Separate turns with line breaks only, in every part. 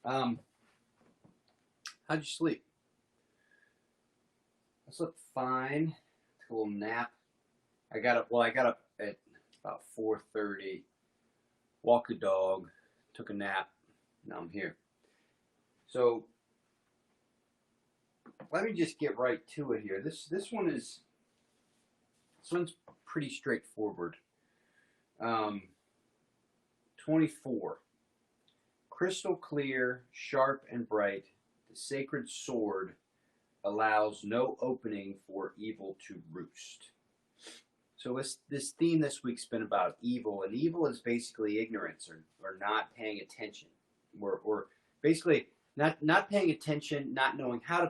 Um, how'd you sleep? I slept fine. Took a little nap. I got up. Well, I got up at about 4:30. Walked the dog. Took a nap. Now I'm here. So let me just get right to it here. This one's pretty straightforward. Um, 24. Crystal clear, sharp and bright, the sacred sword allows no opening for evil to roost. So this theme this week's been about evil, and evil is basically ignorance or not paying attention, or basically not paying attention, not knowing how to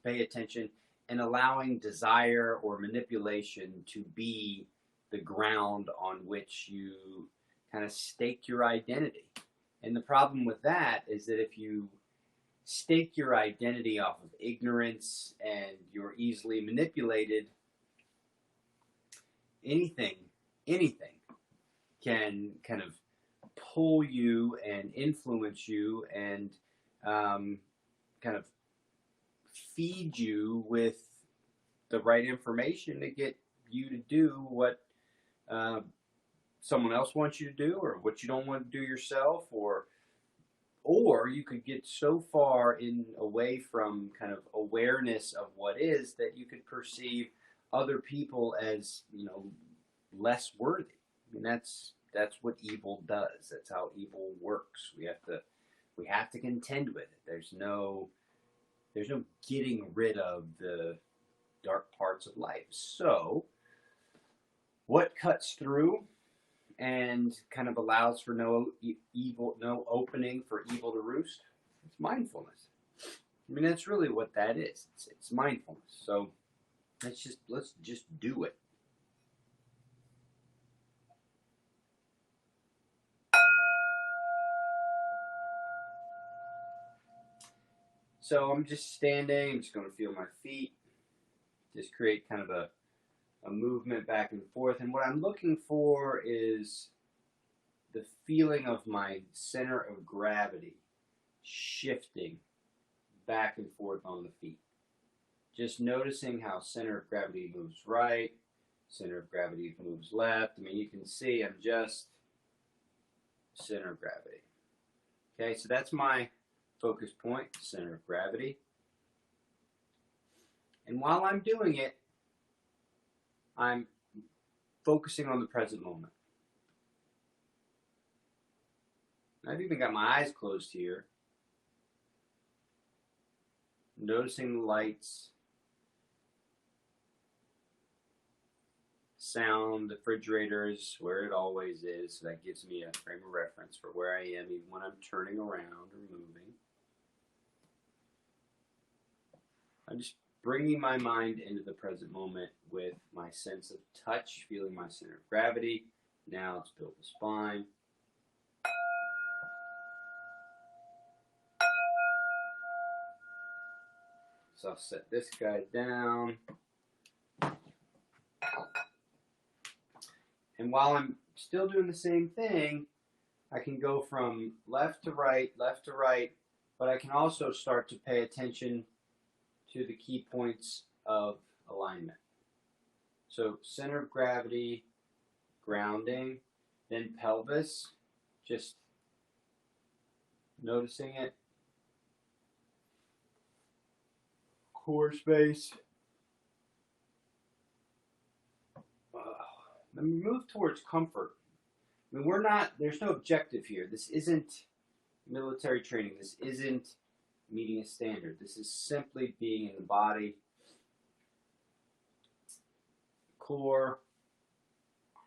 pay attention, and allowing desire or manipulation to be the ground on which you kind of stake your identity. And the problem with that is that if you stake your identity off of ignorance and you're easily manipulated, anything can kind of pull you and influence you and kind of feed you with the right information to get you to do what someone else wants you to do, or what you don't want to do yourself, or you could get so far away from kind of awareness of what is that you could perceive other people as, less worthy. I mean, that's what evil does. That's how evil works. We have to contend with it. There's no getting rid of the dark parts of life. So what cuts through and kind of allows for no opening for evil to roost? It's mindfulness. I mean, that's really what that is. It's mindfulness. So let's just do it. So I'm just standing. I'm just going to feel my feet. Just create kind of a movement back and forth. And what I'm looking for is the feeling of my center of gravity shifting back and forth on the feet. Just noticing how center of gravity moves right, center of gravity moves left. I mean, you can see I'm just center of gravity. Okay, so that's my focus point, center of gravity. And while I'm doing it, I'm focusing on the present moment. I've even got my eyes closed here. Noticing the lights, sound, the refrigerator is where it always is, so that gives me a frame of reference for where I am even when I'm turning around or moving. I'm just bringing my mind into the present moment with my sense of touch, feeling my center of gravity. Now let's build the spine. So I'll set this guy down. And while I'm still doing the same thing, I can go from left to right, but I can also start to pay attention to the key points of alignment. So center of gravity, grounding, then pelvis, just noticing it. Core space. Let me move towards comfort. I mean, there's no objective here. This isn't military training. This isn't meeting a standard. This is simply being in the body. Core,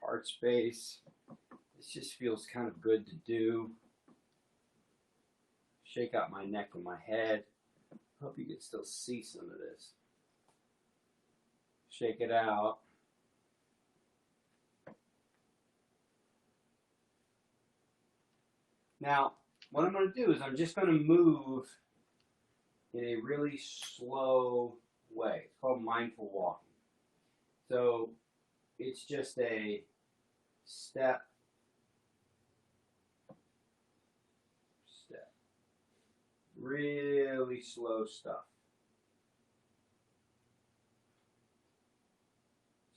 heart space. This just feels kind of good to do. Shake out my neck and my head. Hope you can still see some of this. Shake it out. Now, what I'm going to do is I'm just going to move in a really slow way. It's called mindful walking. So it's just a step, step. really slow stuff.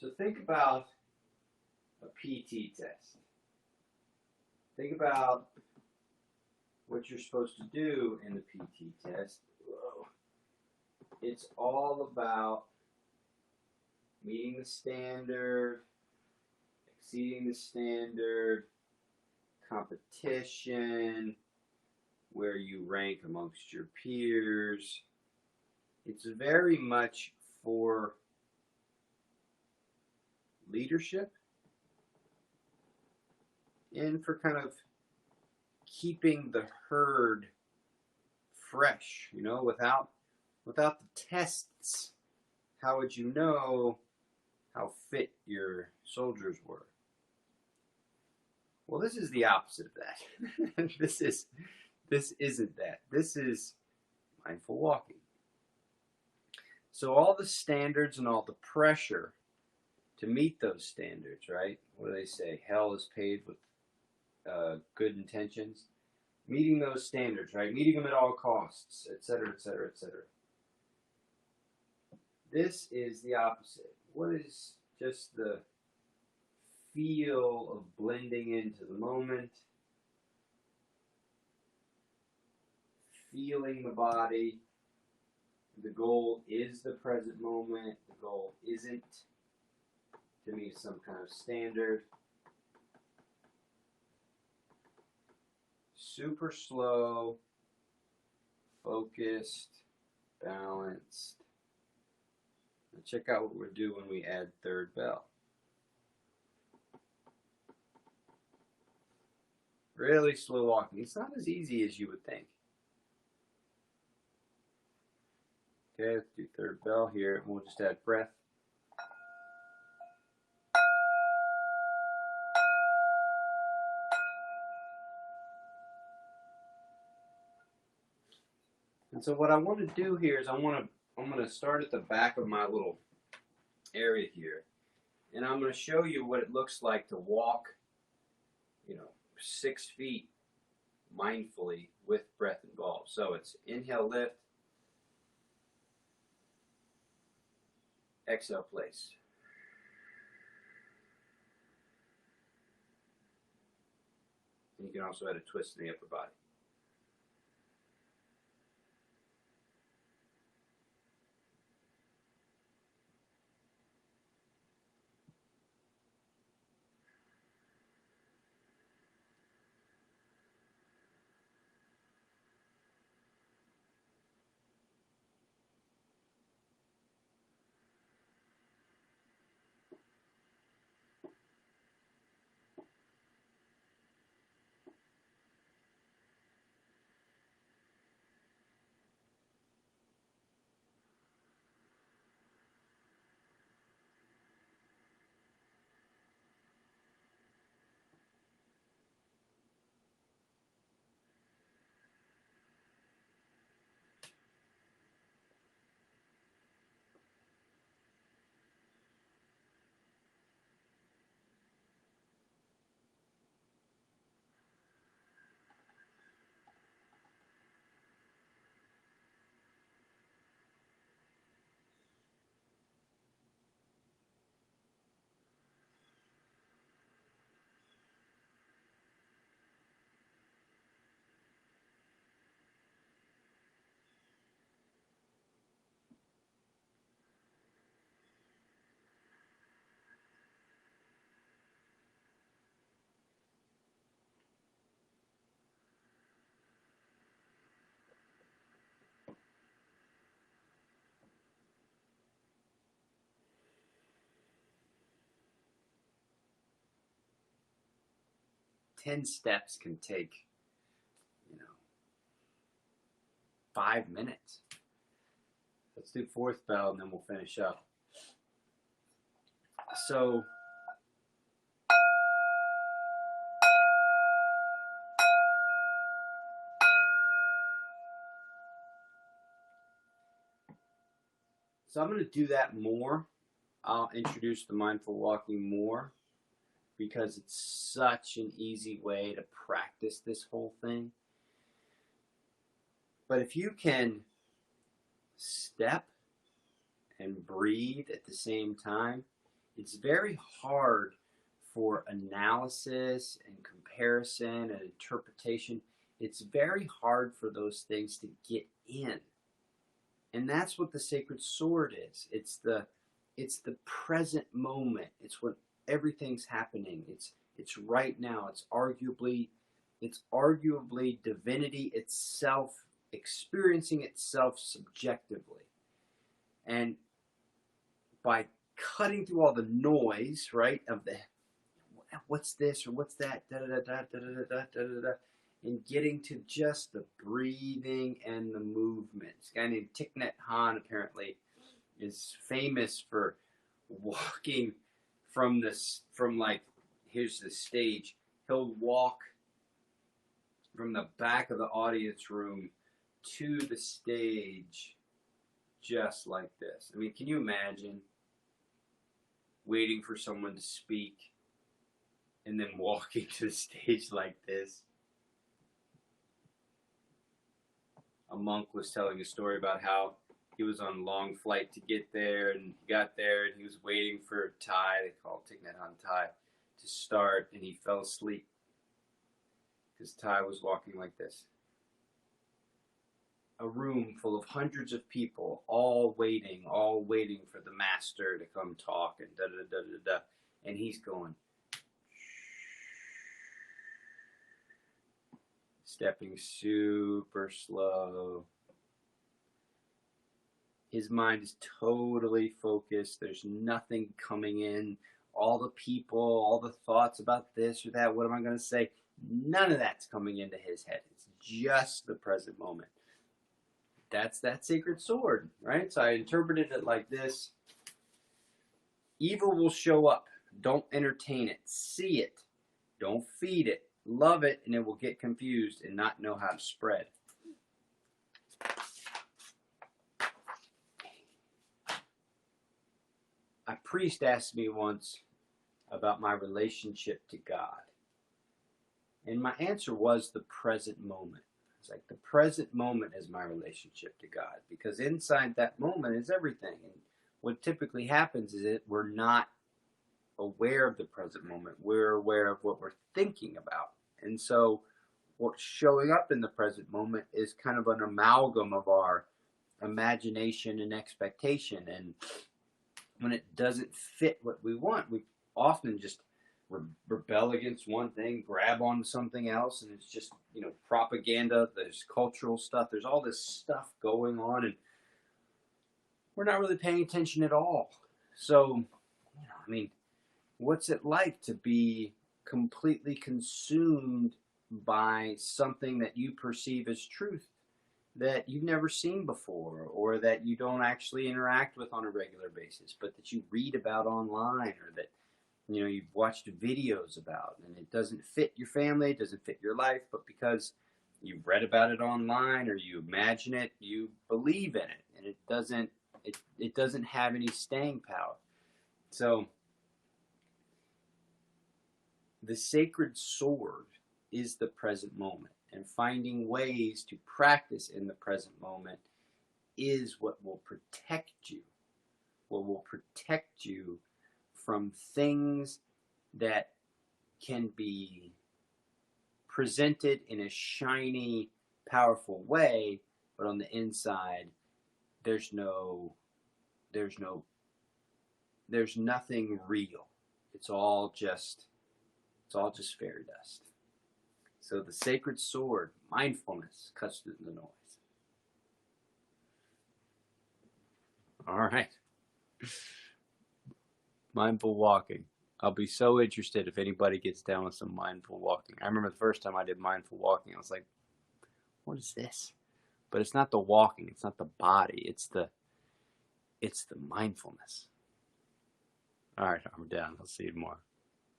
So think about a PT test. Think about what you're supposed to do in the PT test. Whoa. It's all about meeting the standard, exceeding the standard, competition, where you rank amongst your peers. It's very much for leadership and for kind of keeping the herd fresh, you know, without the tests, how would you know how fit your soldiers were? Well, this is the opposite of that. This isn't that. This is mindful walking. So all the standards and all the pressure to meet those standards, right? What do they say? Hell is paved with good intentions. Meeting those standards, right? Meeting them at all costs, etc., etc., etc. This is the opposite. What is just the feel of blending into the moment, feeling the body. The goal is the present moment. The goal isn't to meet some kind of standard. Super slow, focused, balanced. Now check out what we'll do when we add third bell. Really slow walking. It's not as easy as you would think. Okay, let's do third bell here, and we'll just add breath. And so what I want to do here is I'm going to start at the back of my little area here, and I'm going to show you what it looks like to walk, 6 feet mindfully with breath involved. So it's inhale, lift, exhale, place. And you can also add a twist in the upper body. Ten steps can take, 5 minutes. Let's do fourth bell and then we'll finish up. So I'm going to do that more. I'll introduce the mindful walking more because it's such an easy way to practice this whole thing. But if you can step and breathe at the same time, it's very hard for analysis and comparison and interpretation. It's very hard for those things to get in. And that's what the sacred sword is. It's the present moment. It's when everything's happening. It's right now. It's arguably divinity itself experiencing itself subjectively. And by cutting through all the noise, right, of the what's this or what's that, da da da da da da da da da, and getting to just the breathing and the movement. This guy named Thich Nhat Hanh apparently is famous for walking from like, here's the stage. He'll walk from the back of the audience room to the stage just like this. I mean, can you imagine waiting for someone to speak and then walking to the stage like this? A monk was telling a story about how he was on a long flight to get there, and he got there and he was waiting for Thai, they call it Thich Nhat Hanh Thai, to start, and he fell asleep because Thai was walking like this. A room full of hundreds of people, all waiting for the master to come talk, and da da da da da, and he's going, stepping super slow. His mind is totally focused. There's nothing coming in. All the people, all the thoughts about this or that, what am I going to say? None of that's coming into his head. It's just the present moment. That's that sacred sword, right? So I interpreted it like this. Evil will show up. Don't entertain it. See it. Don't feed it. Love it, and it will get confused and not know how to spread. A priest asked me once about my relationship to God. And my answer was the present moment. It's like the present moment is my relationship to God, because inside that moment is everything. And what typically happens is that we're not aware of the present moment. We're aware of what we're thinking about. And so what's showing up in the present moment is kind of an amalgam of our imagination and expectation. And when it doesn't fit what we want, we often just rebel against one thing, grab onto something else, and it's just, propaganda. There's cultural stuff. There's all this stuff going on, and we're not really paying attention at all. So, what's it like to be completely consumed by something that you perceive as truth that you've never seen before, or that you don't actually interact with on a regular basis, but that you read about online, or that you've watched videos about, and it doesn't fit your family, it doesn't fit your life, but because you've read about it online or you imagine it, you believe in it, and it doesn't have any staying power. So the sacred sword is the present moment, and finding ways to practice in the present moment is what will protect you. What will protect you from things that can be presented in a shiny, powerful way, but on the inside, there's nothing real. It's all just fairy dust. So the sacred sword, mindfulness, cuts through the noise. All right. Mindful walking. I'll be so interested if anybody gets down with some mindful walking. I remember the first time I did mindful walking, I was like, what is this? But it's not the walking, it's not the body, it's the mindfulness. All right, I'm down. I'll see you tomorrow.